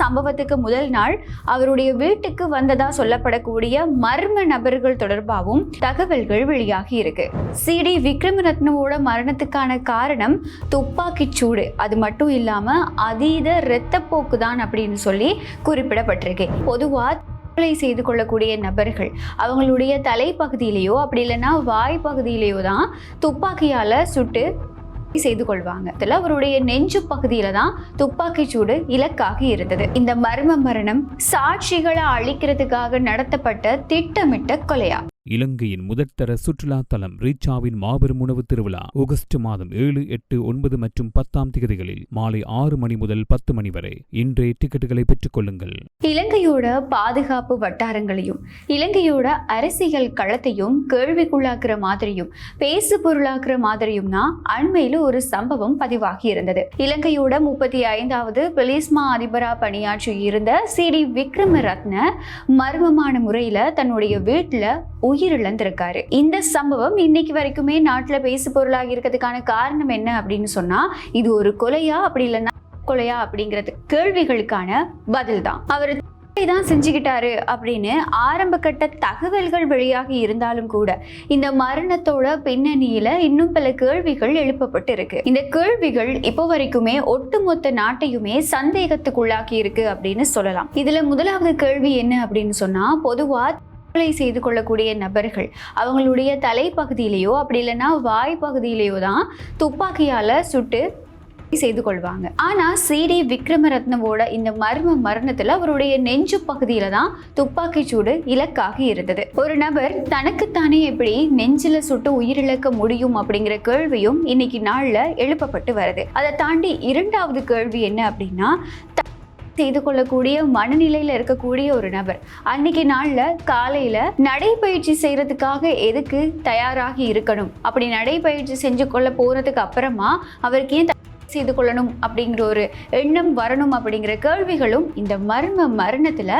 சம்பவத்துக்கு முதல் நாள் அவருடைய வீட்டுக்கு வந்ததா சொல்லப்படக்கூடிய மர்ம நபர்கள் தொடர்பாகவும் தகவல்கள் வெளியாகி இருக்கு. சிடி விக்ரமரத்னவோட மரணத்துக்கான காரணம் துப்பாக்கிச்சூடு, அது மட்டும் இல்லாம அதீத இரத்தப்போக்கு தான் அப்படின்னு சொல்லி குறிப்பிடப்பட்டிருக்கு. பொதுவா செய்து கொள்ளக்கூடிய நபர்கள் அவங்களுடைய தலைப்பகுதியிலேயோ அப்படி இல்லைன்னா வாய் பகுதியிலேயோ தான் துப்பாக்கியால சுட்டு செய்து கொள்வாங்க. அவருடைய நெஞ்சு பகுதியில தான் துப்பாக்கி சூடு இலக்காக இருந்தது. இந்த மர்ம மரணம் சாட்சிகளை அழிக்கிறதுக்காக நடத்தப்பட்ட திட்டமிட்ட கொலையா? இலங்கையின் முதற்தர சுற்றுலா தலம் ரீச்சாவின் மாபெரும் உணவு திருவிழா ஆகஸ்ட் மாதம் 7, 8, 9 மற்றும் 10 தேதிகளில் மாலை 6 மணி முதல் 10 மணி வரை இன்றைய டிக்கெட்டுகளை பெற்றுக் கொள்ளுங்கள். இலங்கையோட பாதுகாப்பு வட்டாரங்களையும் இலங்கையோட அரசியல் களத்தையும் கேள்விக்குள்ளாக்குற மாதிரியும் பேசு பொருளாக்குற மாதிரியும் தான் அண்மையில ஒரு சம்பவம் பதிவாகி இருந்தது. இலங்கையோட 35வது பொலிஸ்மா அதிபரா பணியாற்றி இருந்த சிடி விக்ரமரத்ன மர்மமான முறையில தன்னுடைய வீட்டுல உயிரிழந்திருக்காரு. இந்த சம்பவம் இன்னைக்கு வரைக்குமே நாட்டுல பேசு பொருளாகி இருக்கிறதுக்கான காரணம் என்ன அப்படின்னு சொன்னா, இது ஒரு கொலையா அப்படி இல்லைன்னா கொலையா அப்படிங்கிறது கேள்விகளுக்கான பதில் தான். அவர் தான் செஞ்சுக்கிட்டாரு அப்படின்னு ஆரம்ப கட்ட தகவல்கள் வெளியாகி இருந்தாலும் கூட இந்த மரணத்தோட பின்னணியில இன்னும் பல கேள்விகள் எழுப்பப்பட்டு இருக்கு. இந்த கேள்விகள் இப்போ வரைக்குமே ஒட்டுமொத்த நாட்டையுமே சந்தேகத்துக்குள்ளாக்கி இருக்கு அப்படின்னு சொல்லலாம். இதுல முதலாவது கேள்வி என்ன அப்படின்னு சொன்னா, பொதுவா செய்து கொள்ளக்கூடிய நபர்கள் அவங்களுடைய தலைப்பகுதியிலேயோ அப்படி இல்லைன்னா வாய் பகுதியிலேயோ தான் துப்பாக்கியால சுட்டு செய்து கொள்வாங்க. ஆனா சிடி விக்ரமரத்னவோட இந்த மர்ம மரணத்துல அவருடைய நெஞ்சு பகுதியில தான் துப்பாக்கி சூடு இலக்காக இருந்தது. ஒரு நபர் தனக்குத்தானே எப்படி நெஞ்சில சுட்டு உயிரிழக்க முடியும் அப்படிங்கிற கேள்வியும் இன்னைக்கு நாள்ல எழுப்பப்பட்டு வருது. அதை தாண்டி இரண்டாவது கேள்வி என்ன அப்படின்னா, செய்து கொள்ளக்கூடிய மனநிலையில இருக்கக்கூடிய ஒரு நபர் அன்னைக்கு நாள்ல காலையில நடைபயிற்சி செய்யறதுக்காக எதுக்கு தயாராகி இருக்கணும், அப்படி நடைபயிற்சி செஞ்சு கொள்ள போறதுக்கு அப்புறமா அவருக்கு ஏன் செய்து கொள்ளணும் அப்படிங்கிற ஒரு எண்ணம் வரணும் அப்படிங்கிற கேள்விகளும் இந்த மர்ம மரணத்துல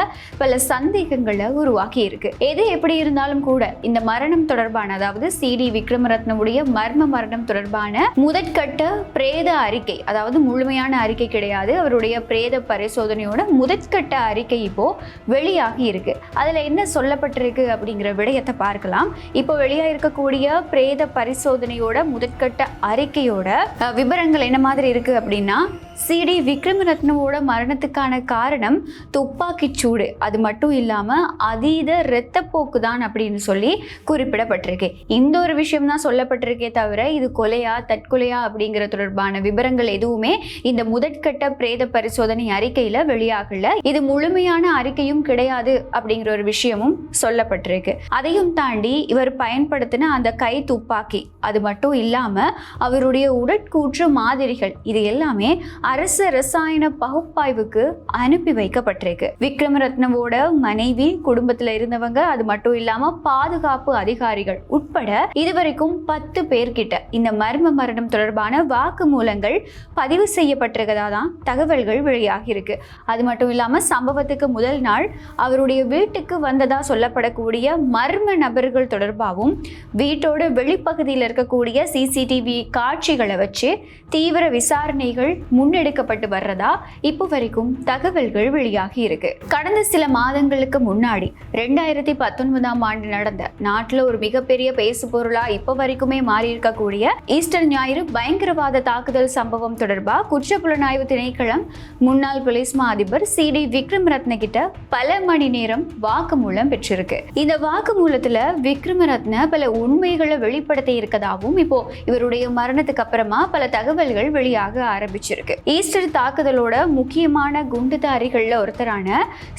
பல சந்தேகங்களை உருவாக்கி இருக்கு. எது எப்படி இருந்தாலும் கூட இந்த மரணம் தொடர்பான, அதாவது சிடி விக்ரமரத்னவுடைய மர்ம மரணம் தொடர்பான முதற்கட்ட பிரேத அறிக்கை, அதாவது முழுமையான அறிக்கை கிடையாது, அவருடைய பிரேத பரிசோதனையோட முதற்கட்ட அறிக்கை இப்போ வெளியாகி இருக்கு. அதுல என்ன சொல்லப்பட்டிருக்கு அப்படிங்கிற விடயத்தை பார்க்கலாம். இப்போ வெளியாக இருக்கக்கூடிய பிரேத பரிசோதனையோட முதற்கட்ட அறிக்கையோட விவரங்கள் என்ன இருக்கு அப்படின்னா, சிடி விக்ரமரத்னவோட மரணத்துக்கான காரணம் துப்பாக்கிச்சூடு, அது மட்டும் இல்லாம அதீத இரத்தப்போக்கு தான் அப்படின்னு சொல்லி குறிப்பிடப்பட்டிருக்கு. இந்த ஒரு விஷயம் தான் சொல்லப்பட்டிருக்கே தவிர இது கொலையா தற்கொலையா அப்படிங்கிற தொடர்பான விவரங்கள் எதுவுமே இந்த முதற்கட்ட பிரேத பரிசோதனை அறிக்கையில வெளியாகல. இது முழுமையான அறிக்கையும் கிடையாது அப்படிங்கிற ஒரு விஷயமும் சொல்லப்பட்டிருக்கு. அதையும் தாண்டி இவர் பயன்படுத்தின அந்த கை துப்பாக்கி, அது மட்டும் இல்லாம அவருடைய உடற்கூற்று மாதிரிகள், இது எல்லாமே அரசு ரசாயன பகுப்பாய்வுக்கு அனுப்பி வைக்கப்பட்டிருக்கு. விக்ரமரத்னவோட மனைவி, குடும்பத்துல இருந்தவங்க, அது மட்டும் இல்லாம பாதுகாப்பு அதிகாரிகள் உட்பட இதுவரைக்கும் 10 பேர்கிட்ட இந்த மர்ம மரணம் தொடர்பான வாக்குமூலங்கள் பதிவு செய்யப்பட்டிருக்கதா தான் தகவல்கள் வெளியாகி இருக்கு. அது மட்டும் இல்லாம சம்பவத்துக்கு முதல் நாள் அவருடைய வீட்டுக்கு வந்ததா சொல்லப்படக்கூடிய மர்ம நபர்கள் தொடர்பாகவும் வீட்டோட வெளிப்பகுதியில் இருக்கக்கூடிய சிசிடிவி காட்சிகளை வச்சு தீவிர விசாரணைகள் முன்னெடுக்கப்பட்டு வர்றதா இப்போ வரைக்கும் தகவல்கள் வெளியாகி இருக்கு. கடந்த சில மாதங்களுக்கு முன்னாடி 2019ஆம் ஆண்டு நடந்த நாட்டுல ஒரு மிகப்பெரிய பேசு பொருளா இப்போ வரைக்குமே மாறி இருக்கக்கூடிய ஈஸ்டர் ஞாயிறு பயங்கரவாத தாக்குதல் சம்பவம் தொடர்பா குற்றப்புலனாய்வு திணைக்களம் முன்னாள் பொலிஸ்மா அதிபர் சிடி விக்ரமரத்ன கிட்ட பல மணி நேரம் வாக்குமூலம் பெற்றிருக்கு. இந்த வாக்குமூலத்துல விக்ரமரத்ன பல உண்மைகளை வெளிப்படுத்தி இருக்கதாகவும் இப்போ இவருடைய மரணத்துக்கு அப்புறமா பல தகவல்கள் வெளியாக ஆரம்பிச்சிருக்கு. ஈஸ்டர் தாக்குதலோட முக்கியமான குண்டுதாரிகள்ல ஒருத்தரான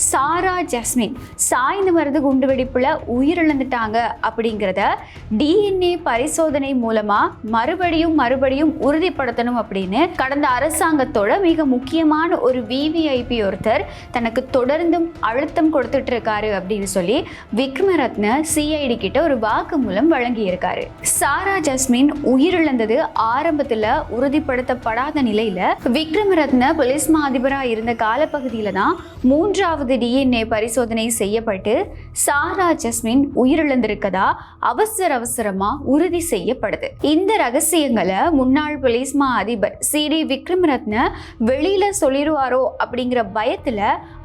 சாரா ஜாஸ்மின் சாய்ந்து மருந்து குண்டுவெடிப்புல உயிரிழந்துட்டாங்க அப்படிங்கிறத DNA பரிசோதனை மூலமா மறுபடியும் உறுதிப்படுத்தணும் அப்படின்னு கடந்த அரசாங்கத்தோட மிக முக்கியமான ஒரு VVIP ஒருத்தர் தனக்கு தொடர்ந்தும் அழுத்தம் கொடுத்துட்டு இருக்காரு அப்படின்னு சொல்லி விக்ரமரத்ன CID கிட்ட ஒரு வாக்குமூலம் வழங்கி இருக்காரு. சாரா ஜாஸ்மின் உயிரிழந்தது ஆரம்பத்துல உறுதிப்படுத்தப்படாத நிலையில விக்ரமரத்ன போலீஸ் மா அதிபராக இருந்த காலப்பகுதியில தான் 3வது DNA பரிசோதனை செய்யப்பட்டு சாரா ஜஸ்மின் உயிரிழந்திருக்கதா அவசரமா உறுதி செய்யப்படுது. இந்த ரகசியங்களை முன்னாள் போலீஸ் மா அதிபர் CD விக்ரமரத்ன வெளியில சொல்லிடுவாரோ அப்படிங்கிற பயத்துல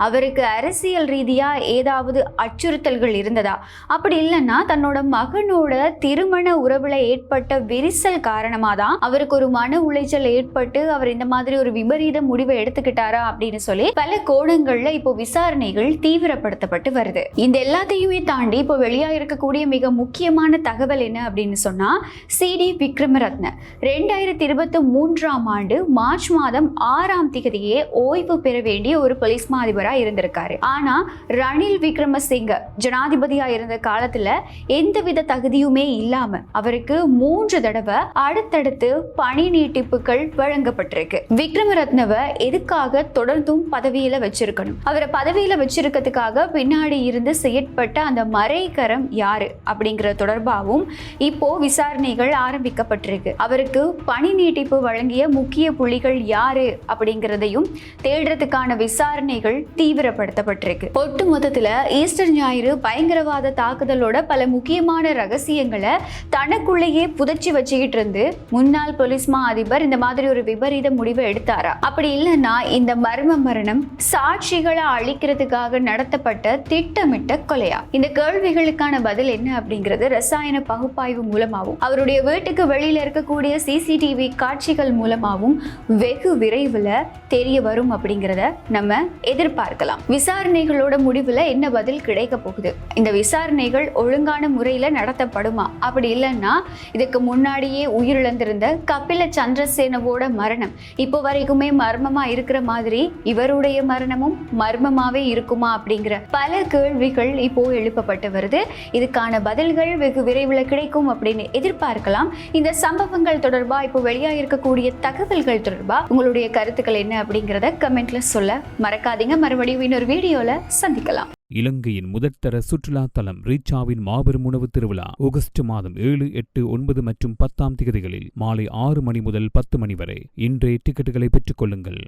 அவருக்கு அரசியல் ரீதியா ஏதாவது அச்சுறுத்தல்கள் இருந்ததா, அப்படி இல்லைன்னா தன்னோட மகனோட திருமண உறவுல ஏற்பட்ட விரிசல் காரணமா தான் அவருக்கு ஒரு மன உளைச்சல் ஏற்பட்டு அவர் இந்த மாதிரி ஒரு விபரீத முடிவை எடுத்துக்கிட்டாரா அப்படின்னு சொல்லி பல கோணங்கள்ல இப்போ விசாரணைகள் தீவிரப்படுத்தப்பட்டு வருது. இந்த எல்லாத்தையுமே தாண்டி இப்போ வெளியா இருக்கக்கூடிய மிக முக்கியமான தகவல் என்ன அப்படின்னு சொன்னா, CD விக்ரமரத்ன 2023ஆம் ஆண்டு மார்ச் மாதம் 6ஆம் தேதியே ஓய்வு பெற வேண்டிய ஒரு போலீஸ் மா அதிபரா இருந்திருக்காரு. ஆனா ரணில் விக்ரமசிங்க ஜனாதிபதியா இருந்த காலத்துல எந்தவித தகுதியுமே இல்லாம அவருக்கு 3 தடவை அடுத்தடுத்து பணி நீட்டிப்புகள் வழங்கப்பட்டிருக்கு. விக்ரமரத்னவை எதுக்காக தொடர்ந்தும் பதவியில வச்சிருக்கணும், அவரை பதவியில வச்சிருக்கிறதுக்காக பின்னாடி இருந்து செயற்பட்ட அந்த மறைகரம் யாரு அப்படிங்கிற தொடர்பாகவும் இப்போ விசாரணைகள் ஆரம்பிக்கப்பட்டிருக்கு. அவருக்கு பணி நீட்டிப்பு வழங்கிய முக்கிய புள்ளிகள் யாரு அப்படிங்கிறதையும் தேடுறதுக்கான விசாரணைகள் தீவிரப்படுத்தப்பட்டிருக்கு. ஒட்டு மொத்தத்துல ஈஸ்டர் ஞாயிறு பயங்கரவாத தாக்குதலோட பல முக்கியமான ரகசியங்களை தனக்குள்ளேயே புதைச்சி வச்சுக்கிட்டு இருந்து முன்னாள் போலீஸ் மா அதிபர் இந்த மாதிரி ஒரு விபரீத முடிவை எடுத்தாரா, அப்படி இல்லைன்னா இந்த மர்ம மரணம் சாட்சிகளை அழிக்கிறதுக்காக நடத்தப்பட்ட திட்டமிட்ட கொலையா? இந்த கேள்விகளுக்கான பதில் என்ன அப்படிங்கிறது ரசாயன பகுப்பாய்வு மூலமாகவும் அவருடைய வீட்டுக்கு வெளியில இருக்கக்கூடிய CCTV காட்சிகள் மூலமாகவும் வெகு விரைவில் தெரிய வரும் அப்படிங்கிறத நம்ம எதிர்பார்க்கலாம். விசாரணைகளோட முடிவுல என்ன பதில் கிடைக்க போகுது, இந்த விசாரணைகள் ஒழுங்கான முறையில நடத்தப்படுமா, அப்படி இல்லைன்னா இதுக்கு முன்னாடியே உயிரிழந்திருந்த கபில சந்திரசேனவோட மரணம் இப்போ வரைக்குமே மர்மமா இருக்கிற மாதிரி இவருடைய மரணமும் மர்மமாவே இருக்குமா அப்படிங்கிற பல கேள்விகள் இப்போ எழுப்பப்பட்டு வருது. இதுக்கான பதில்கள் வெகு விரைவில் கிடைக்கும் அப்படின்னு எதிர்பார்க்கலாம். இந்த சம்பவங்கள் தொடர்பா இப்போ வெளியா இருக்கக்கூடிய தகவல்கள் தொடர்பா உங்களுடைய கருத்துக்கள் என்ன அப்படிங்கிறத கமெண்ட்ல சொல்ல மறக்காதீங்க. மறுபடியும் இன்னொரு வீடியோல சந்திக்கலாம். இலங்கையின் முதற்தர சுற்றுலா தலம் ரீச்சாவின் மாபெரும் உணவு திருவிழா ஆகஸ்ட் மாதம் 7, 8, 9 மற்றும் 10ஆம் தேதிகளில் மாலை 6 மணி முதல் 10 மணி வரை. இன்றே டிக்கெட்டுகளை பெற்றுக் கொள்ளுங்கள்.